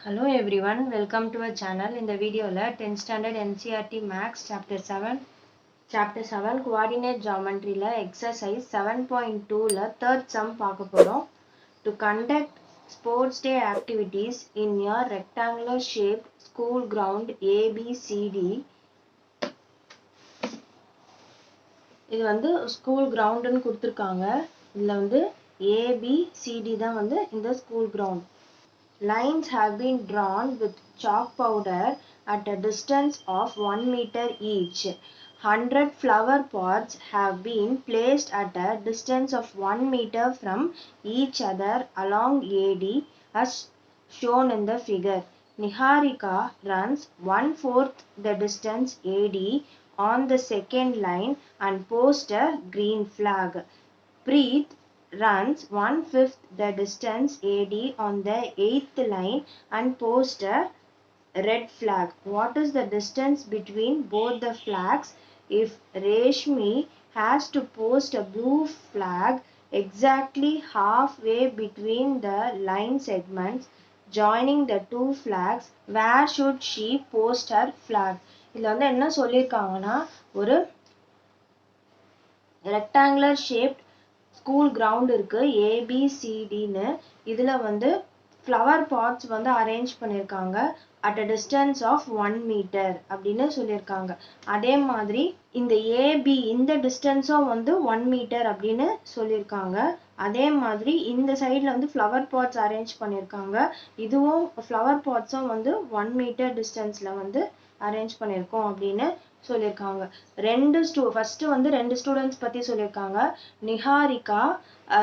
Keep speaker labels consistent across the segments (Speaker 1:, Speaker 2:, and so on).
Speaker 1: Hello everyone, welcome to our channel. In the video, 10th standard NCERT Maths Chapter 7 Coordinate Geometry exercise 7.2 third sum பார்க்க to conduct sports day activities in a rectangular shaped school ground ABCD. இது வந்து school கிரவுண்ட்னு கொடுத்திருக்காங்க. இதுல வந்து ABCD தான் வந்து இந்த school ground. Lines have been drawn with chalk powder at a distance of 1 meter each. 100 flower pots have been placed at a distance of 1 meter from each other along AD as shown in the figure. Niharika runs 1/4 the distance AD on the second line and posts a green flag. Preet runs 1/5 the distance AD on the 8th line and posts a red flag. What is the distance between both the flags? If Reshmi has to post a blue flag exactly halfway between the line segments joining the two flags, where should she post her flag? இதுல வந்து என்ன சொல்லிருக்காங்கன்னா ஒரு rectangular shaped school ground இருக்கு ABCDன்னு. இதுல வந்து flower pots வந்து arrange பண்ணியிருக்காங்க at a distance of 1 metre அப்படின்னு சொல்லியிருக்காங்க. அதே மாதிரி இந்த AB இந்த டிஸ்டன்ஸும் வந்து 1 மீட்டர் அப்படின்னு சொல்லியிருக்காங்க. அதே மாதிரி இந்த சைடில் வந்து ஃப்ளவர் பாட்ஸ் அரேஞ்ச் பண்ணியிருக்காங்க. இதுவும் ஃப்ளவர் பாட்ஸும் வந்து 1 மீட்டர் டிஸ்டன்ஸில் வந்து அரேஞ்ச் பண்ணியிருக்கோம் அப்படின்னு சொல்லியிருக்காங்க. ஃபர்ஸ்ட் வந்து ரெண்டு ஸ்டூடெண்ட்ஸ் பற்றி சொல்லியிருக்காங்க. Niharika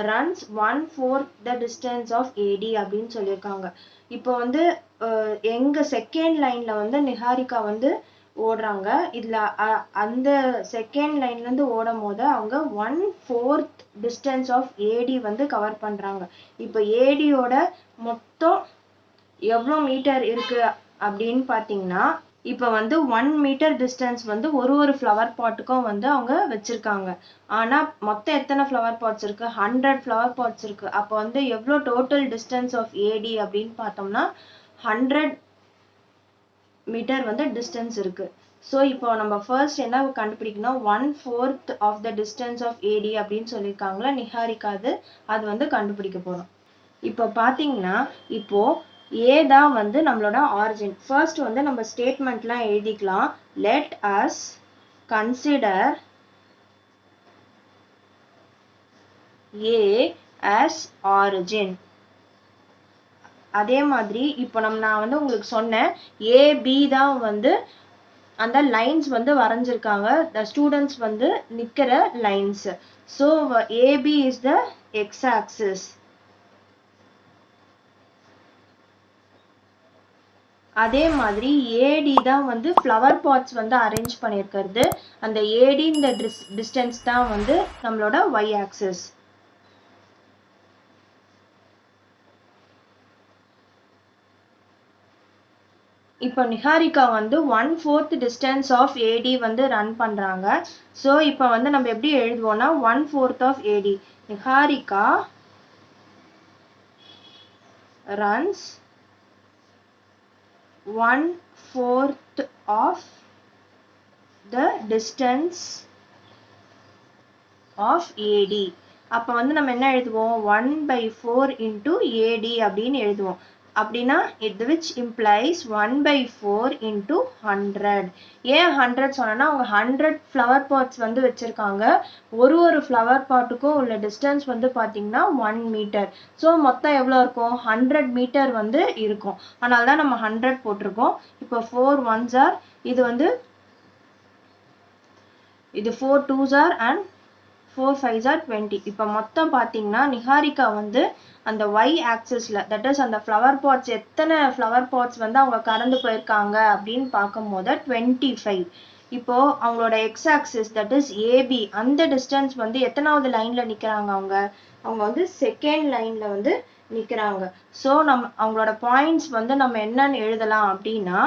Speaker 1: runs 1/4 the distance of AD அப்படின்னு சொல்லியிருக்காங்க. இப்போ வந்து எங்க செகண்ட் லைன்ல வந்து நிஹாரிகா வந்து ஓடுறாங்க. இதுல அந்த செகண்ட் லைன்ல இருந்து ஓடும் போது அவங்க 1/4 டிஸ்டன்ஸ் ஆஃப் AD வந்து கவர் பண்றாங்க. இப்போ ADயோட மொத்தம் எவ்வளோ மீட்டர் இருக்கு அப்படின்னு பார்த்தீங்கன்னா, இப்போ வந்து 1 மீட்டர் டிஸ்டன்ஸ் வந்து ஒரு ஃப்ளவர் பாட்டுக்கும் வந்து அவங்க வச்சிருக்காங்க. ஆனா மொத்தம் எத்தனை ஃப்ளவர் பாட்ஸ் இருக்கு? 100 ஃப்ளவர் பாட்ஸ் இருக்கு. அப்போ வந்து எவ்வளோ டோட்டல் டிஸ்டன்ஸ் ஆஃப் AD அப்படின்னு பார்த்தோம்னா 100 மீட்டர் வந்து டிஸ்டன்ஸ் இருக்கு. ஸோ இப்போ நம்ம ஃபர்ஸ்ட் என்ன கண்டுபிடிக்கணும்? 1/4 of the distance of AD அப்படின்னு சொல்லியிருக்காங்களா நிஹாரிகா, அது வந்து கண்டுபிடிக்க போறோம். இப்போ பார்த்தீங்கன்னா இப்போ A தான் வந்து நம்மளோட ஆரிஜின். ஃபர்ஸ்ட் வந்து நம்ம ஸ்டேட்மெண்ட்லாம் எழுதிக்கலாம். Let us consider A as origin. அதே மாதிரி இப்போ நான் வந்து உங்களுக்கு சொன்னேன் AB தான் வந்து அந்த லைன்ஸ் வந்து வரைஞ்சிருக்காங்க. த ஸ்டூடெண்ட்ஸ் வந்து நிற்கிற lines. So AB is the X axis. அதே மாதிரி AD தான் வந்து ஃப்ளவர் பாட்ஸ் வந்து அரேஞ்ச் பண்ணியிருக்கிறது. அந்த AD இந்த டிஸ்டன்ஸ் தான் வந்து நம்மளோட y ஆக்சிஸ். இப்போ நிஹாரிகா வந்து 1/4 டிஸ்டன்ஸ் ஆஃப் AD வந்து ரன் பண்றாங்க. ஸோ இப்போ வந்து நம்ம எப்படி எழுதுவோம்னா 1/4 of AD. Niharika runs 1/4 of the distance of AD. அப்போ வந்து நம்ம என்ன எழுதுவோம்? 1/4 into AD அப்படின்னு எழுதுவோம். அப்படின்னா which implies 1/4 into 100. ஏன் 100 சொன்னா அவங்க 100 ஃப்ளவர் பாட்ஸ் வந்து வச்சிருக்காங்க. ஒரு ஃப்ளவர் பாட்டுக்கும் உள்ள டிஸ்டன்ஸ் வந்து பார்த்தீங்கன்னா 1 மீட்டர். ஸோ மொத்தம் எவ்வளோ இருக்கும்? 100 மீட்டர் வந்து இருக்கும். அதனால தான் நம்ம 100 போட்டிருக்கோம். இப்போ 4 1s are, இது வந்து இது 4 2s are and 4 5s are 20. இப்போ மொத்தம் பார்த்தீங்கன்னா நிஹாரிகா வந்து அந்த y ஆக்சிஸ்ல தட் இஸ் அந்த ஃப்ளவர் பாட்ஸ் எத்தனை ஃப்ளவர் பாட்ஸ் வந்து அவங்க கடந்து போயிருக்காங்க அப்படின்னு பார்க்கும்போது 25. இப்போ அவங்களோட X axis that is AB அந்த டிஸ்டன்ஸ் வந்து எத்தனாவது லைன்ல நிற்கிறாங்க? அவங்க வந்து செகண்ட் லைன்ல வந்து நிற்கிறாங்க. ஸோ அவங்களோட பாயிண்ட்ஸ் வந்து நம்ம என்னன்னு எழுதலாம் அப்படின்னா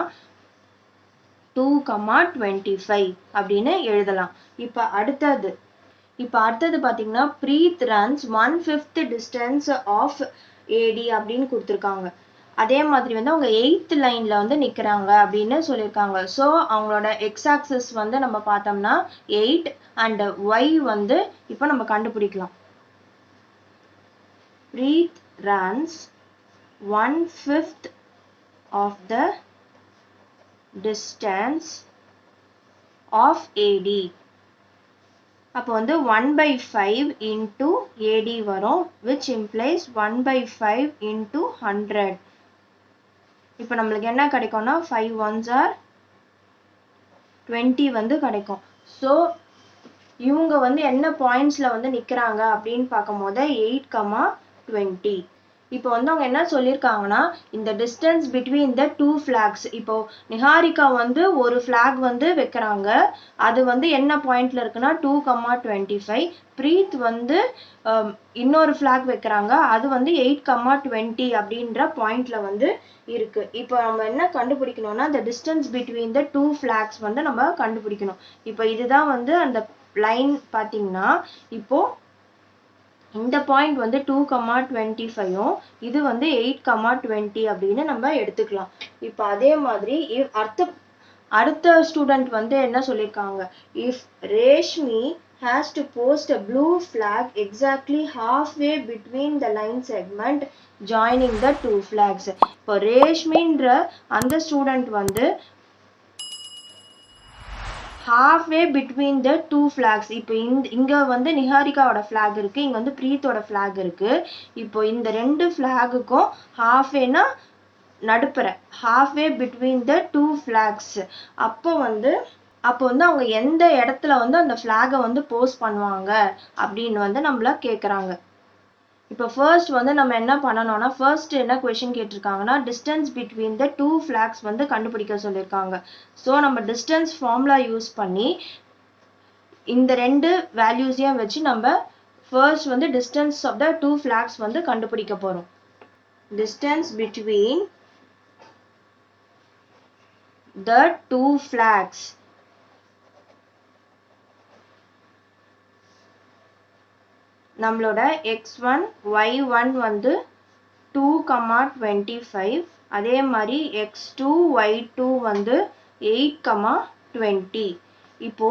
Speaker 1: 2,25 அப்படின்னு எழுதலாம். இப்போ அடுத்தது பார்த்தீங்கன்னா Preet runs 1/5 distance of AD அப்படின்னு கொடுத்துருக்காங்க. அதே மாதிரி வந்து அவங்க 8th லைன்ல வந்து நிக்கிறாங்க அப்படின்னு சொல்லியிருக்காங்க. ஸோ அவங்களோட எக்ஸ் ஆக்சிஸ் வந்து நம்ம பார்த்தோம்னா 8 அண்ட் ஒய் வந்து இப்போ நம்ம கண்டுபிடிக்கலாம். Preet runs 1/5 of the distance of AD. அப்போ வந்து 1/5 into AD வரும், which implies 1/5 into 100. இப்போ நம்மளுக்கு என்ன கிடைக்கும்னா 5 ones are 20 வந்து கிடைக்கும். ஸோ இவங்க வந்து என்ன பாயிண்ட்ஸ்ல வந்து நிக்கிறாங்க அப்படின்னு பார்க்கும்போது 8,20. இப்போ வந்து அவங்க என்ன சொல்லியிருக்காங்கன்னா இந்த டிஸ்டன்ஸ் பிட்வீன் த 2 ஃபிளாக்ஸ். இப்போ நிஹாரிகா வந்து ஒரு ஃபிளாக் வந்து வைக்கிறாங்க, அது வந்து என்ன பாயிண்ட்ல இருக்குன்னா 2,25. பிரீத் வந்து இன்னொரு ஃபிளாக் வைக்கிறாங்க, அது வந்து 8,20 அப்படின்ற பாயிண்ட்ல வந்து இருக்கு. இப்போ நம்ம என்ன கண்டுபிடிக்கணும்னா இந்த டிஸ்டன்ஸ் பிட்வீன் த 2 ஃபிளாக்ஸ் வந்து நம்ம கண்டுபிடிக்கணும். இப்போ இதுதான் வந்து அந்த லைன் பார்த்தீங்கன்னா இப்போ இந்த பாயிண்ட் வந்து 2,25 இது வந்து 8,20 அப்படின்னு நம்ம எடுத்துக்கலாம். இப்போ அதே மாதிரி அடுத்த ஸ்டூடெண்ட் வந்து என்ன சொல்லியிருக்காங்க, if Reshmi has to post a blue flag exactly halfway between the line segment joining the two flags. இப்போ ரேஷ்மின்ற அந்த ஸ்டூடெண்ட் வந்து halfway between the two flags. இப்போ இங்க வந்து நிஹாரிகாவோட ஃபிளாக் இருக்கு, இங்க வந்து பிரீத்தோட ஃபிளாக் இருக்கு. இப்போ இந்த ரெண்டு ஃபிளாகுக்கும் halfwayனா நடுப்புற, halfway between the two flags. அப்போ வந்து அவங்க எந்த இடத்துல வந்து அந்த ஃபிளாகை வந்து போஸ்ட் பண்ணுவாங்க அப்படின்னு வந்து நம்மள கேட்குறாங்க. இப்போ ஃபர்ஸ்ட் வந்து நம்ம என்ன பண்ணணும்னா ஃபர்ஸ்ட் என்ன கொஸ்டின் கேட்டிருக்காங்கன்னா டிஸ்டன்ஸ் பிட்வீன் த 2 ஃபிளாக்ஸ் வந்து கண்டுபிடிக்க சொல்லியிருக்காங்க. ஸோ நம்ம டிஸ்டன்ஸ் ஃபார்முலா யூஸ் பண்ணி இந்த ரெண்டு வேல்யூஸையும் வச்சு நம்ம ஃபர்ஸ்ட் வந்து டிஸ்டன்ஸ் ஆஃப் த 2 ஃபிளாக்ஸ் வந்து கண்டுபிடிக்க போறோம். Distance between the 2 flags. நம்மளோட x1 y1 வந்து 2,25, அதே மாதிரி x2 y2 வந்து 8,20. இப்போ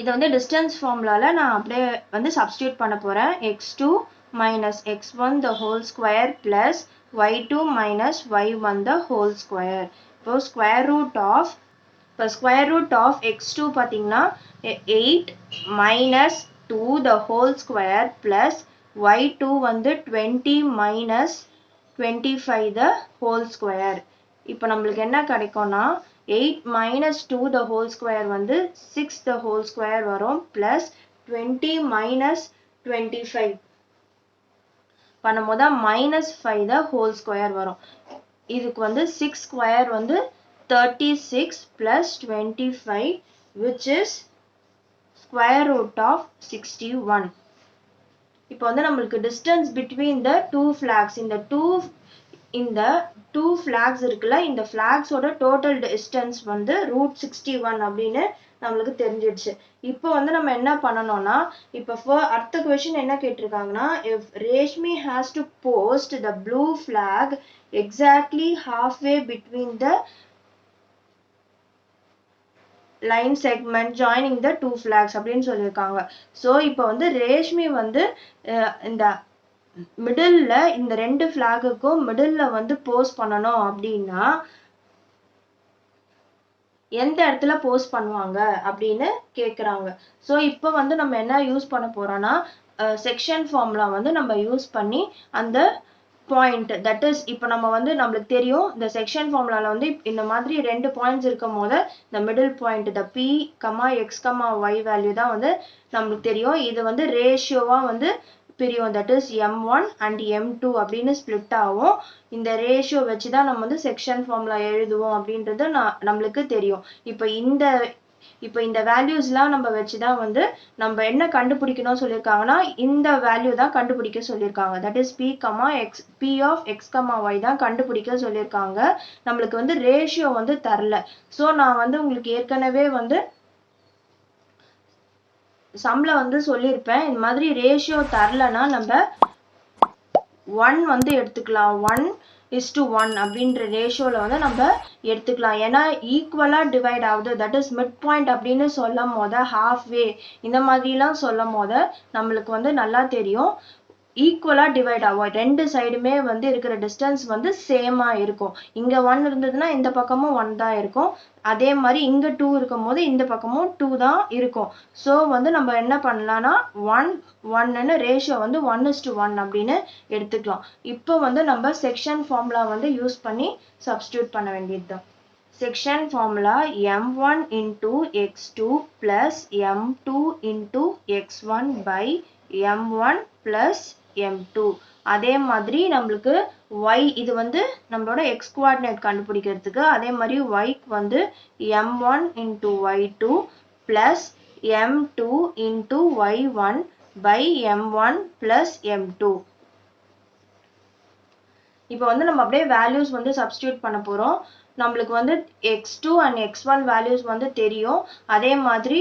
Speaker 1: இதை வந்து டிஸ்டன்ஸ் ஃபார்முலால நான் அப்படியே வந்து சப்ஸ்டியூட் பண்ண போறேன். x2 minus x1 the whole square plus y2 minus y1 the whole square. இப்போ ஸ்கொயர் ரூட் ஆஃப் x2 பார்த்தீங்கன்னா 8 minus 2 the whole square plus y2 வந்து 20 minus 25 the whole square. இப்போ நம்மளுக்கு என்ன கிடைக்கும்னா 8 minus 2 the whole square வந்து 6 the whole square வரும் plus 20 minus 25 பண்ணும்போது minus 5 the whole square வரும். இதுக்கு வந்து 6 square வந்து 36 plus 25 which is square root of 61. இப்போ வந்து நம்மளுக்கு distance between the two flags, இந்த two flags இருக்குல்ல, இந்த flags ஓட total distance வந்து √61 அப்படின்னு நம்மளுக்கு தெரிஞ்சிடுச்சு. இப்போ வந்து நம்ம என்ன பண்ணணும்னா இப்போ அடுத்த கொஸ்டின் என்ன கேட்டிருக்காங்கன்னா if Reshmi has to post the blue flag exactly halfway between the line segment joining the 2 flags அப்படின்னு சொல்லியிருக்காங்க. ஸோ இப்போ வந்து ரேஷ்மி வந்து இந்த மிடில்ல இந்த ரெண்டு ஃபிளாகுக்கும் மிடில்ல வந்து போஸ்ட் பண்ணணும் அப்படின்னா எந்த இடத்துல போஸ்ட் பண்ணுவாங்க அப்படின்னு கேட்குறாங்க. ஸோ இப்போ வந்து நம்ம என்ன யூஸ் பண்ண போறோம்னா செக்ஷன் ஃபார்முலா வந்து நம்ம யூஸ் பண்ணி அந்த பாயிண்ட் தட் இஸ் இப்போ நம்ம வந்து நம்மளுக்கு தெரியும் இந்த செக்ஷன் ஃபார்முலால வந்து இந்த மாதிரி ரெண்டு பாயிண்ட்ஸ் இருக்கும் போது இந்த மிடில் பாயிண்ட் இந்த p, x, y வேல்யூ தான் வந்து நம்மளுக்கு தெரியும். இது வந்து ரேஷியோவா வந்து பிரியும், that is m1 and m2 அப்படின்னு ஸ்பிளிட் ஆகும். இந்த ரேஷியோ வச்சு தான் நம்ம வந்து செக்ஷன் ஃபார்முலா எழுதுவோம் அப்படின்றது நம்மளுக்கு தெரியும். இப்போ இந்த வேல்யூஸ்லாம் நம்ம வச்சுதான் வந்து நம்ம என்ன கண்டுபிடிக்கணும்னு சொல்லியிருக்காங்கன்னா இந்த வேல்யூ தான் கண்டுபிடிக்க சொல்லியிருக்காங்க. That is p of x, y தான் கண்டுபிடிக்க சொல்லியிருக்காங்க. நம்மளுக்கு வந்து ரேஷியோ வந்து தரல. ஸோ நான் வந்து உங்களுக்கு ஏற்கனவே வந்து சம்ல வந்து சொல்லியிருப்பேன், இந்த மாதிரி ரேஷியோ தரலன்னா நம்ம 1 வந்து எடுத்துக்கலாம். 1 1:1 அப்படின்ற ரேஷியோவில் வந்து நம்ம எடுத்துக்கலாம். ஏன்னா ஈக்குவலாக டிவைட் ஆகுது, தட் இஸ் மிட் பாயிண்ட் அப்படின்னு சொல்லும் போது halfway இந்த மாதிரிலாம் சொல்லும் போது நம்மளுக்கு வந்து நல்லா தெரியும் ஈக்குவலாக டிவைட் ஆகும். ரெண்டு சைடுமே வந்து இருக்கிற டிஸ்டன்ஸ் வந்து சேமாக இருக்கும். இங்கே 1 இருந்ததுன்னா இந்த பக்கமும் 1 தான் இருக்கும். அதே மாதிரி இங்கே 2 இருக்கும் போது இந்த பக்கமும் 2 தான் இருக்கும். ஸோ வந்து நம்ம என்ன பண்ணலாம்னா 1:1ன்னு ரேஷியோ வந்து 1:1 அப்படின்னு எடுத்துக்கலாம். இப்போ வந்து நம்ம செக்ஷன் ஃபார்முலா வந்து யூஸ் பண்ணி சப்ஸ்டியூட் பண்ண வேண்டியது தான். Section formula m1 into x2 plus m2 into x1 by m1 plus m2. அதே மாதிரி நம்மளுக்கு y இது வந்து நம்மளோட x coordinate கண்டுபிடிக்கிறதுக்கு, அதே மாதிரி y வந்து m1 into y2 plus m2 into y1 by m1 plus m2. இப்போ வந்து நம்ம அப்படியே வேல்யூஸ் வந்து சப்ஸ்டியூட் பண்ண போகிறோம். நம்மளுக்கு வந்து x2 and x1 வேல்யூஸ் வந்து தெரியும். அதே மாதிரி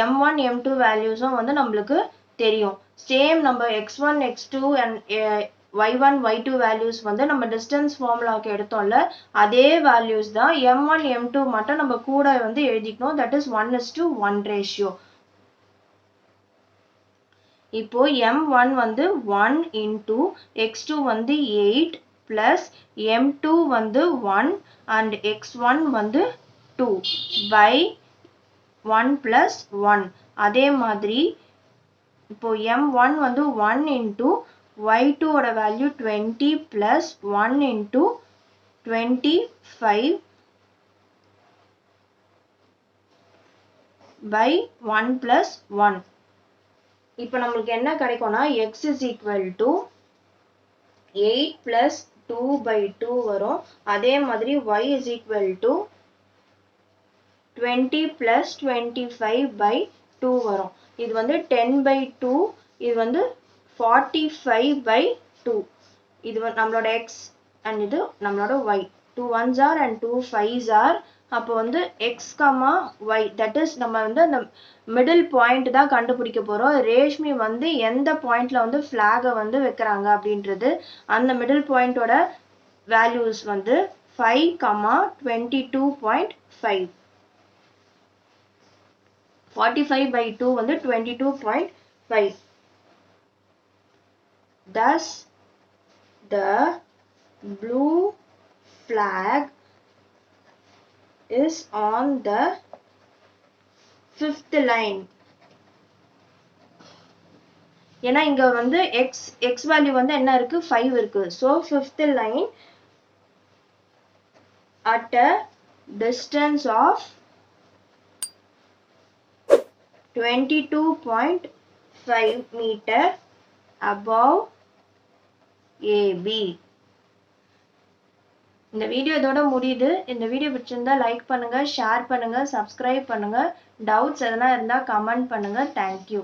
Speaker 1: m1 m2 வேல்யூஸும் வந்து நம்மளுக்கு தெரியும். சேம் நம்ம x1 x2 and y1 y2 values வந்து நம்ம டிஸ்டன்ஸ் ஃபார்முலாக்கு எடுத்தோம்ல அதே வேல்யூஸ் தான். m1 m2 மட்டும் நம்ம கூட வந்து எழுதிக்கணும். That is 1:1 ratio. இப்போ m1 வந்து 1 into x2 வந்து 8 plus m2 வந்து 1 and x1 வந்து 2 by 1 plus 1. அதே மாதிரி இப்போ m1 வந்து 1 into y2 ஓட value 20 plus 1 into 25 by 1 plus 1. இப்போ நம்மளுக்கு என்ன கிடைக்கும்னா x is equal to 8 plus 2 by 2 வரும். அதே மாதிரி y is equal to 20 plus 25 by 2 வரும். இது வந்து 10 by 2, இது வந்து 45 by 2. இது நம்மளோட x and இது நம்மளோட y. 2 1s are and 2 5s are. அப்போ வந்து x, y that is நம்ம வந்து அந்த மிடில் பாயிண்ட் தான் கண்டுபிடிக்க போகிறோம். ரேஷ்மி வந்து எந்த பாயிண்ட்ல வந்து ஃப்ளாகை வந்து வைக்கிறாங்க அப்படின்றது அந்த மிடில் பாயிண்டோட வேல்யூஸ் வந்து 5, 22.5. 45 by 2 வந்து 22.5. Thus, the blue flag is on the 5th line. ஏன்னா இங்க வந்து x வேல்யூ வந்து என்ன இருக்கு 5 இருக்கு. So 5th line at a distance of 22.5 meter above AB. இந்த வீடியோ இதோட முடியுது. இந்த வீடியோ பிடிச்சிருந்தா லைக் பண்ணுங்க, ஷேர் பண்ணுங்க, சப்ஸ்கிரைப் பண்ணுங்க. டவுட்ஸ் எதனா இருந்தா கமெண்ட் பண்ணுங்க. தேங்க்யூ.